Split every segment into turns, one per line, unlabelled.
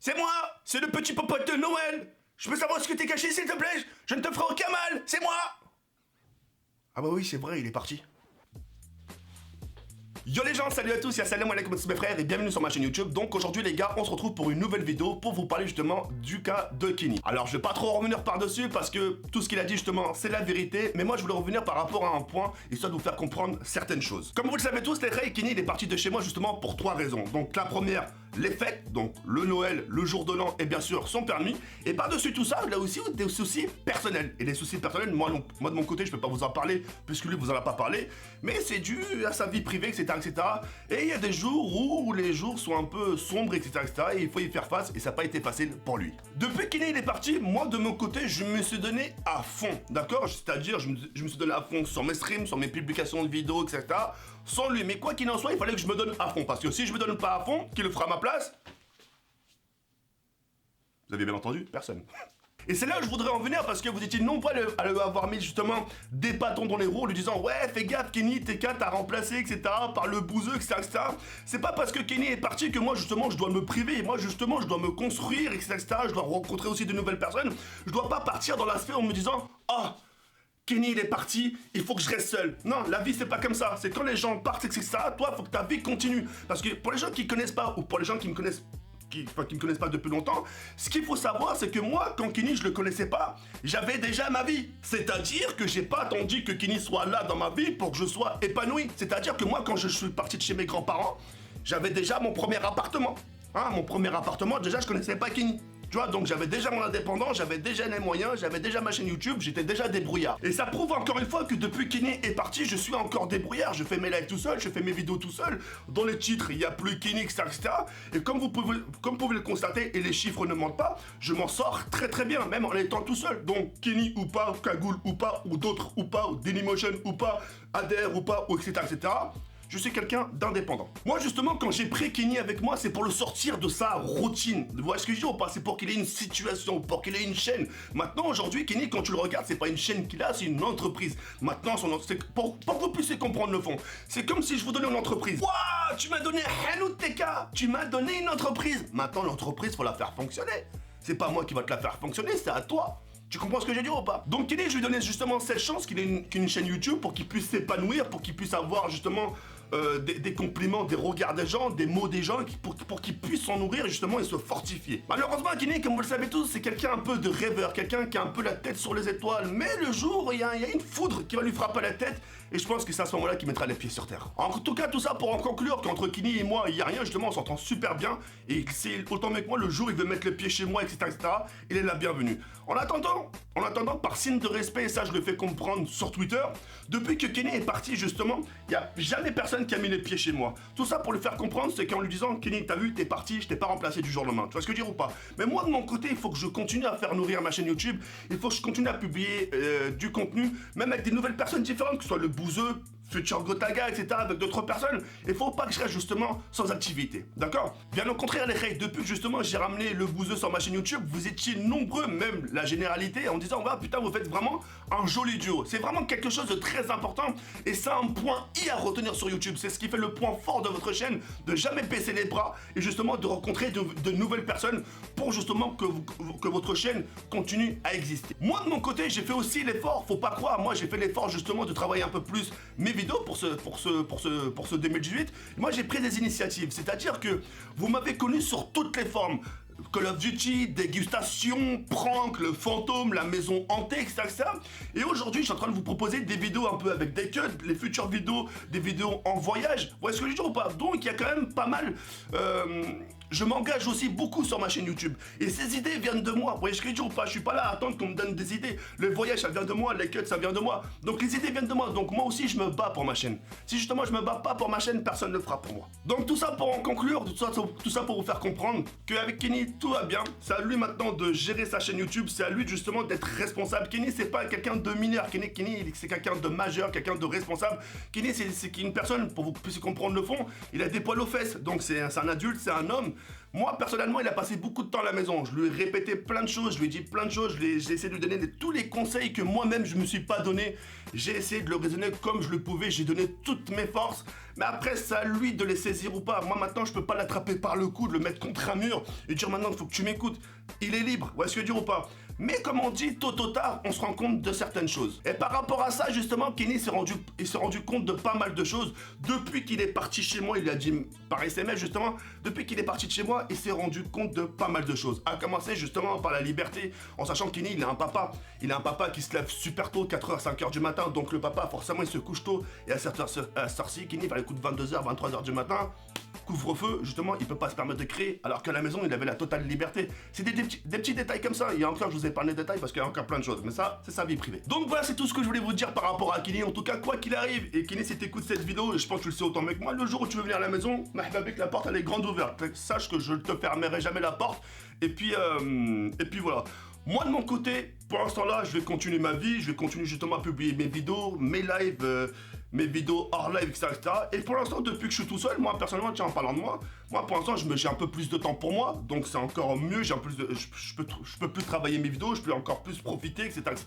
C'est moi! C'est le petit popote de Noël! Je peux savoir ce que t'es caché, s'il te plaît? Je ne te ferai aucun mal! C'est moi! Ah bah oui, c'est vrai, il est parti. Yo les gens, salut à tous, et salam alaikum mes frères et bienvenue sur ma chaîne YouTube. Donc aujourd'hui les gars, on se retrouve pour une nouvelle vidéo pour vous parler justement du cas de Kenny. Alors je vais pas trop revenir par dessus parce que tout ce qu'il a dit justement c'est la vérité, mais moi je voulais revenir par rapport à un point histoire de vous faire comprendre certaines choses. Comme vous le savez tous les frères, Kenny il est parti de chez moi justement pour 3 raisons. Donc la première, les fêtes, donc le Noël, le jour de l'an et bien sûr son permis. Et par-dessus tout ça, il a aussi des soucis personnels. Et les soucis personnels, moi de mon côté, je peux pas vous en parler puisque lui vous en a pas parlé, mais c'est dû à sa vie privée, etc. Et il y a des jours où les jours sont un peu sombres, etc. Et il faut y faire face et ça n'a pas été facile pour lui. Depuis qu'il est parti, moi de mon côté, je me suis donné à fond, d'accord? C'est-à-dire, je me suis donné à fond sur mes streams, sur mes publications de vidéos, etc. Sans lui. Mais quoi qu'il en soit, il fallait que je me donne à fond. Parce que si je me donne pas à fond, qui le fera à ma place? Vous avez bien entendu? Personne. Et c'est là où je voudrais en venir parce que vous étiez nombreux à lui avoir mis justement des bâtons dans les roues en lui disant ouais fais gaffe Kenny, TK t'a remplacé etc par le bouseux etc. C'est pas parce que Kenny est parti que moi justement je dois me priver, moi justement je dois me construire etc. Je dois rencontrer aussi de nouvelles personnes, je dois pas partir dans l'aspect en me disant oh Kenny il est parti, il faut que je reste seul. Non, la vie c'est pas comme ça, c'est quand les gens partent etc. Toi faut que ta vie continue. Parce que pour les gens qui connaissent pas ou pour les gens qui me connaissent qui me connaissent pas depuis longtemps, ce qu'il faut savoir, c'est que moi, quand Kenny, je le connaissais pas, j'avais déjà ma vie. C'est-à-dire que j'ai pas attendu que Kenny soit là dans ma vie pour que je sois épanoui. C'est-à-dire que moi, quand je suis parti de chez mes grands-parents, j'avais déjà mon premier appartement. Hein, mon premier appartement, déjà, je connaissais pas Kenny. Tu vois, donc j'avais déjà mon indépendant, j'avais déjà les moyens, j'avais déjà ma chaîne YouTube, j'étais déjà débrouillard. Et ça prouve encore une fois que depuis Kenny est parti, je suis encore débrouillard. Je fais mes lives tout seul, je fais mes vidéos tout seul. Dans les titres, il n'y a plus Kenny, etc. Et comme vous pouvez le constater, et les chiffres ne mentent pas, je m'en sors très très bien, même en étant tout seul. Donc Kenny ou pas, Cagoule ou pas, ou d'autres ou pas, ou Dailymotion ou pas, Adhère ou pas, ou etc. Je suis quelqu'un d'indépendant. Moi, justement, quand j'ai pris Kenny avec moi, c'est pour le sortir de sa routine. Vous voyez ce que je dis ou pas? C'est pour qu'il ait une situation, pour qu'il ait une chaîne. Maintenant, aujourd'hui, Kenny, quand tu le regardes, c'est pas une chaîne qu'il a, c'est une entreprise. Maintenant, pour que vous puissiez comprendre le fond, c'est comme si je vous donnais une entreprise. Waouh, tu m'as donné Hello TK, tu m'as donné une entreprise. Maintenant, l'entreprise, faut la faire fonctionner. C'est pas moi qui va te la faire fonctionner, c'est à toi. Tu comprends ce que j'ai dit ou pas? Donc Kenny, je lui donnais justement cette chance qu'il ait une chaîne YouTube pour qu'il puisse s'épanouir, pour qu'il puisse avoir justement des compliments, des regards des gens, des mots des gens, pour qu'il puisse s'en nourrir justement et se fortifier. Malheureusement, Kenny, comme vous le savez tous, c'est quelqu'un un peu de rêveur, quelqu'un qui a un peu la tête sur les étoiles, mais le jour, il y a une foudre qui va lui frapper la tête, et je pense que c'est à ce moment-là qu'il mettra les pieds sur terre. En tout cas, tout ça pour en conclure qu'entre Kenny et moi, il n'y a rien, justement, on s'entend super bien, et c'est autant mieux que moi, le jour il veut mettre le pied chez moi, etc., il est la bienvenue. En attendant, par signe de respect, et ça je le fais comprendre sur Twitter, depuis que Kenny est parti, justement, il n'y a jamais personne qui a mis les pieds chez moi. Tout ça pour lui faire comprendre, c'est qu'en lui disant, Kenny, t'as vu, t'es parti, je t'ai pas remplacé du jour au lendemain. Tu vois ce que je veux dire ou pas? Mais moi, de mon côté, il faut que je continue à faire nourrir ma chaîne YouTube, il faut que je continue à publier du contenu, même avec des nouvelles personnes différentes, que ce soit le bouseux, Future Gotaga, etc., avec d'autres personnes. Il faut pas que je reste justement sans activité, d'accord? Bien au contraire, les règles, depuis que justement j'ai ramené le bouseux sur ma chaîne YouTube, vous étiez nombreux, même la généralité, en disant, bah putain, vous faites vraiment un joli duo. C'est vraiment quelque chose de très important, et c'est un point I à retenir sur YouTube. C'est ce qui fait le point fort de votre chaîne, de jamais baisser les bras, et justement de rencontrer de nouvelles personnes, pour justement que votre chaîne continue à exister. Moi, de mon côté, j'ai fait aussi l'effort, faut pas croire, moi j'ai fait l'effort justement de travailler un peu plus mes vidéos pour ce 2018. Moi j'ai pris des initiatives, c'est-à-dire que vous m'avez connu sur toutes les formes. Call of Duty, dégustation, prank, le fantôme, la maison hantée, etc. Et aujourd'hui, je suis en train de vous proposer des vidéos un peu avec des cuts, les futures vidéos, des vidéos en voyage. Vous voyez ce que je dis ou pas? Donc il y a quand même pas mal... je m'engage aussi beaucoup sur ma chaîne YouTube. Et ces idées viennent de moi. Vous voyez ce que je dis ou pas? Je suis pas là à attendre qu'on me donne des idées. Le voyage, ça vient de moi. Les cuts, ça vient de moi. Donc les idées viennent de moi. Donc moi aussi, je me bats pour ma chaîne. Si justement je me bats pas pour ma chaîne, personne ne le fera pour moi. Donc tout ça pour en conclure, tout ça pour vous faire comprendre qu'avec Kenny, tout va bien. C'est à lui maintenant de gérer sa chaîne YouTube. C'est à lui justement d'être responsable. Kenny, c'est pas quelqu'un de mineur. Kenny, c'est quelqu'un de majeur, quelqu'un de responsable. Kenny, c'est une personne, pour que vous puissiez comprendre le fond, il a des poils aux fesses. Donc c'est un adulte, c'est un homme. Moi, personnellement, il a passé beaucoup de temps à la maison. Je lui ai répété plein de choses, je lui ai dit plein de choses, j'ai essayé de lui donner tous les conseils que moi-même je me suis pas donné. J'ai essayé de le raisonner comme je le pouvais, j'ai donné toutes mes forces. Mais après, c'est à lui de les saisir ou pas. Moi, maintenant, je peux pas l'attraper par le cou, de le mettre contre un mur et dire maintenant, il faut que tu m'écoutes. Il est libre, ouais, est-ce que je veux dire ou pas? Mais comme on dit, tôt ou tard, on se rend compte de certaines choses. Et par rapport à ça, justement, Kenny s'est rendu compte de pas mal de choses. Depuis qu'il est parti chez moi, il a dit par SMS, justement, depuis qu'il est parti de chez moi, il s'est rendu compte de pas mal de choses. À commencer, justement, par la liberté, en sachant que Kenny, il a un papa. Il a un papa qui se lève super tôt, 4h, 5h du matin. Donc le papa, forcément, il se couche tôt. Et à cette heure-ci, Kenny, il écoute 22h, 23h du matin. Couvre-feu, justement, il peut pas se permettre de créer, alors qu'à la maison, il avait la totale liberté. C'est des petits détails comme ça. Il y a encore, je vous ai parlé de détails parce qu'il y a encore plein de choses, mais ça, c'est sa vie privée. Donc voilà, c'est tout ce que je voulais vous dire par rapport à Kenny. En tout cas, quoi qu'il arrive, et Kenny, si t'écoutes cette vidéo, et je pense que tu le sais autant mieux que moi, le jour où tu veux venir à la maison, mahbabik, la porte, elle est grande ouverte. Sache que je ne te fermerai jamais la porte. Et puis voilà. Moi, de mon côté, pour l'instant là, je vais continuer ma vie, je vais continuer justement à publier mes vidéos, mes lives, mes vidéos hors live, etc., etc. Et pour l'instant, depuis que je suis tout seul, moi, personnellement, tiens, en parlant de moi, pour l'instant, j'ai un peu plus de temps pour moi, donc c'est encore mieux, j'ai un plus de, je peux plus travailler mes vidéos, je peux encore plus profiter, etc., etc.,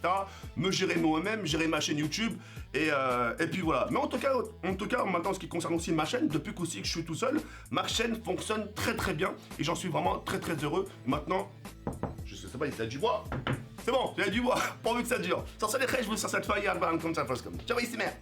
me gérer moi-même, gérer ma chaîne YouTube, et puis voilà. Mais en tout cas, maintenant, ce qui concerne aussi ma chaîne, depuis qu'aussi que je suis tout seul, ma chaîne fonctionne très très bien, et j'en suis vraiment très très heureux. Maintenant, je sais pas, il y a du bois. C'est bon, il y a du bois, pourvu que ça dure. Sur ça, les je vous sur cette feuille, comme ça, ciao, ici, merde.